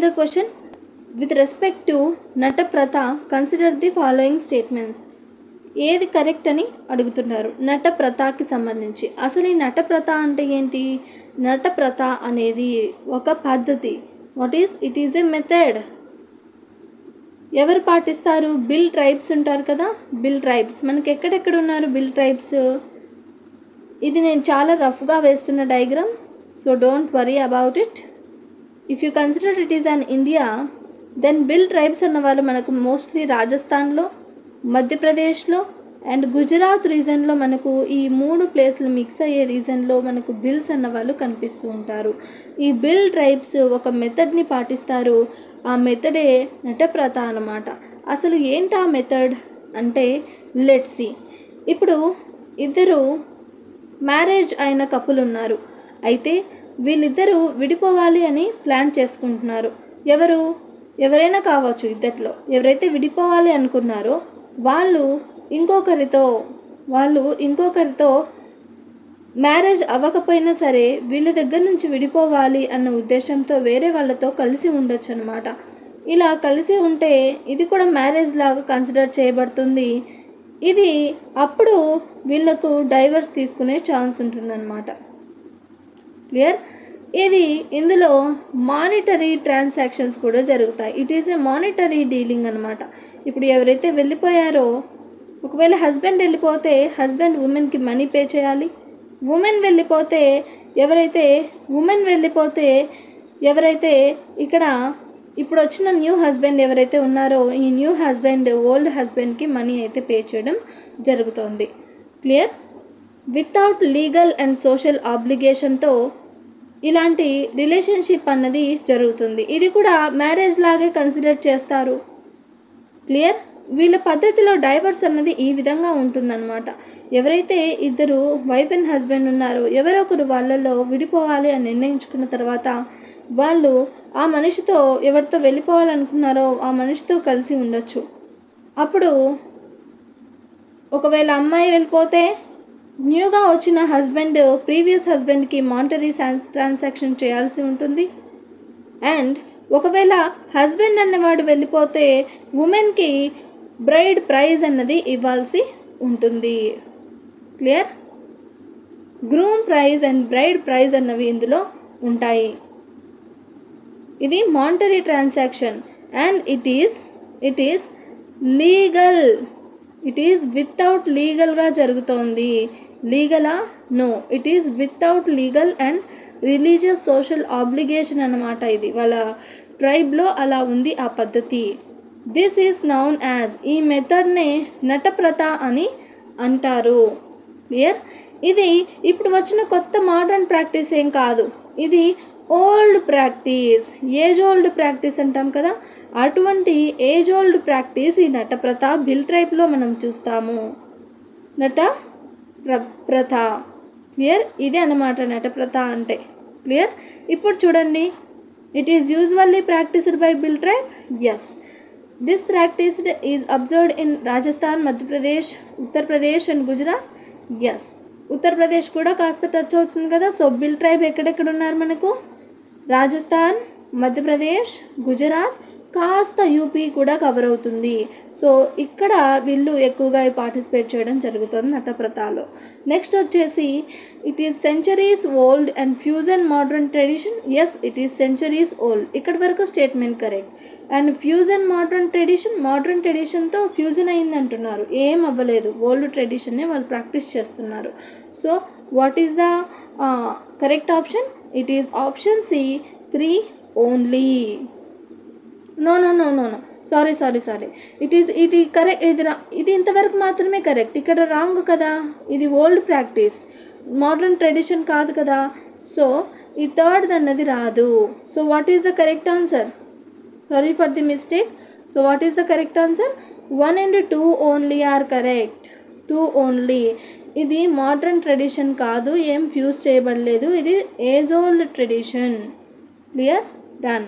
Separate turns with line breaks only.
The question, with respect to నటప్రథ consider the following statements. ఏది correct అని అడుగుతున్నారు నటప్రథకి సంబంధించి. అసలు ఈ నటప్రథ అంటే ఏంటి? నటప్రథ అనేది ఒక పద్ధతి. It is a method. ఎవరు పాటిస్తారు? బిల్ ట్రైబ్స్ ఉంటారు కదా, బిల్ ట్రైబ్స్. మనకి ఎక్కడెక్కడ ఉన్నారు బిల్ ట్రైబ్స్? ఇది నేను చాలా రఫ్గా వేస్తున్న diagram, so don't worry about it. If you consider it is on India, then Bhil tribes అన్న వాళ్ళు మనకు మోస్ట్లీ రాజస్థాన్లో, మధ్యప్రదేశ్లో అండ్ గుజరాత్ రీజన్లో మనకు ఈ 3 ప్లేస్లు మిక్స్ అయ్యే రీజన్లో మనకు బిల్స్ అన్న వాళ్ళు కనిపిస్తూ ఉంటారు. ఈ బిల్ ట్రైబ్స్ ఒక మెథడ్ని పాటిస్తారు. ఆ మెథడే నటప్రథ అన్నమాట. అసలు ఏంటి ఆ మెథడ్ అంటే, లెట్స్ సీ. ఇప్పుడు ఇద్దరు మ్యారేజ్ అయిన కపుల్ ఉన్నారు. అయితే వీళ్ళిద్దరూ విడిపోవాలి అని ప్లాన్ చేసుకుంటున్నారు. ఎవరైనా కావచ్చు. ఇద్దరిలో ఎవరైతే విడిపోవాలి అనుకున్నారో వాళ్ళు ఇంకొకరితో మ్యారేజ్ అవ్వకపోయినా సరే వీళ్ళ దగ్గర నుంచి విడిపోవాలి అన్న ఉద్దేశంతో వేరే వాళ్ళతో కలిసి ఉండొచ్చు అన్నమాట. ఇలా కలిసి ఉంటే ఇది కూడా మ్యారేజ్ లాగా కన్సిడర్ చేయబడుతుంది. ఇది అప్పుడు వీళ్ళకు డైవర్స్ తీసుకునే ఛాన్స్ ఉంటుందన్నమాట. క్లియర్? ఇందులో మానిటరీ ట్రాన్సాక్షన్స్ కూడా జరుగుతాయి. It is a monetary dealing అనమాట. ఇప్పుడు ఎవరైతే వెళ్ళిపోయారో, ఒకవేళ హస్బెండ్ వెళ్ళిపోతే హస్బెండ్ ఉమెన్కి మనీ పే చేయాలి. ఉమెన్ వెళ్ళిపోతే ఎవరైతే ఇక్కడ ఇప్పుడు వచ్చిన న్యూ హస్బెండ్ ఎవరైతే ఉన్నారో ఈ న్యూ హస్బెండ్ ఓల్డ్ హస్బెండ్కి మనీ అయితే పే చేయడం జరుగుతుంది. Clear? Without legal and social ఆబ్లిగేషన్తో ఇలాంటి రిలేషన్షిప్ అన్నది జరుగుతుంది. ఇది కూడా మ్యారేజ్ లాగే కన్సిడర్ చేస్తారు. క్లియర్? వీళ్ళ పద్ధతిలో డైవర్స్ అన్నది ఈ విధంగా ఉంటుందన్నమాట. ఎవరైతే ఇద్దరు వైఫ్ అండ్ హస్బెండ్ ఉన్నారో ఎవరొకరు వాళ్ళలో విడిపోవాలి అని నిర్ణయించుకున్న తర్వాత వాళ్ళు ఆ మనిషితో ఎవరితో వెళ్ళిపోవాలనుకున్నారో ఆ మనిషితో కలిసి ఉండొచ్చు. అప్పుడు ఒకవేళ అమ్మాయి వెళ్ళిపోతే న్యూగా వచ్చిన హస్బెండ్ ప్రీవియస్ హస్బెండ్కి మానిటరీ ట్రాన్సాక్షన్ చేయాల్సి ఉంటుంది. అండ్ ఒకవేళ హస్బెండ్ అన్నవాడు వెళ్ళిపోతే ఉమెన్కి బ్రైడ్ ప్రైజ్ అన్నది ఇవ్వాల్సి ఉంటుంది. Clear? Groom price and bride price అన్నవి ఇందులో ఉంటాయి. ఇది monetary transaction and it is legal. It is without లీగల్గా జరుగుతోంది. లీగలా? No, it is without legal and religious social obligation అన్నమాట. ఇది వాళ్ళ ట్రైబ్లో అలా ఉంది ఆ పద్ధతి. దిస్ ఈజ్ నౌన్ యాజ్, ఈ మెథడ్నే నటప్రథ అని అంటారు. క్లియర్? ఇది ఇప్పుడు వచ్చిన కొత్త మోడర్న్ ప్రాక్టీస్ ఏం కాదు. ఇది old practice, age old practice అంటాం కదా, అటువంటి ఏజ్ ఓల్డ్ ప్రాక్టీస్ ఈ నటప్రథ బిల్ ట్రైబ్లో మనం చూస్తాము. నటప్రథ. క్లియర్? ఇదే అన్నమాట నటప్రథ అంటే. క్లియర్? ఇప్పుడు చూడండి, it is usually practised by bill tribe. Yes, this practice is observed in Rajasthan, Madhya Pradesh, Uttar Pradesh and Gujarat. Yes, Uttar Pradesh కూడా కాస్త టచ్ అవుతుంది కదా. సో బిల్ ట్రైబ్ ఎక్కడెక్కడ ఉన్నారు మనకు? రాజస్థాన్, మధ్యప్రదేశ్, గుజరాత్, కాస్త యూపీ కూడా కవర్ అవుతుంది. సో ఇక్కడ వీళ్ళు ఎక్కువగా పార్టిసిపేట్ చేయడం జరుగుతుంది నటప్రథలో. నెక్స్ట్ వచ్చేసి it is centuries old and fusion modern tradition. Yes, it is centuries old. ఇక్కడి వరకు statement correct. And fusion modern ట్రెడిషన్తో ఫ్యూజన్ అయింది అంటున్నారు. ఏం అవ్వలేదు, ఓల్డ్ ట్రెడిషన్నే వాళ్ళు ప్రాక్టీస్ చేస్తున్నారు. So what is the correct option? It is option C, 3 only. No, sorry, ఇది కరెక్ట్. ఇది ఇంతవరకు మాత్రమే కరెక్ట్. ఇక్కడ రాంగ్ కదా, ఇది ఓల్డ్ ప్రాక్టీస్, మోడర్న్ ట్రెడిషన్ కాదు కదా. సో ఈ థర్డ్ అన్నది రాదు. So what is the correct answer? Sorry for the mistake. So what is the correct answer? 1 and 2 only are correct. 2 only. ఇది మోడర్న్ ట్రెడిషన్ కాదు, ఏం ఫ్యూజ్ చేయబడలేదు. ఇది age old tradition. Clear? Done.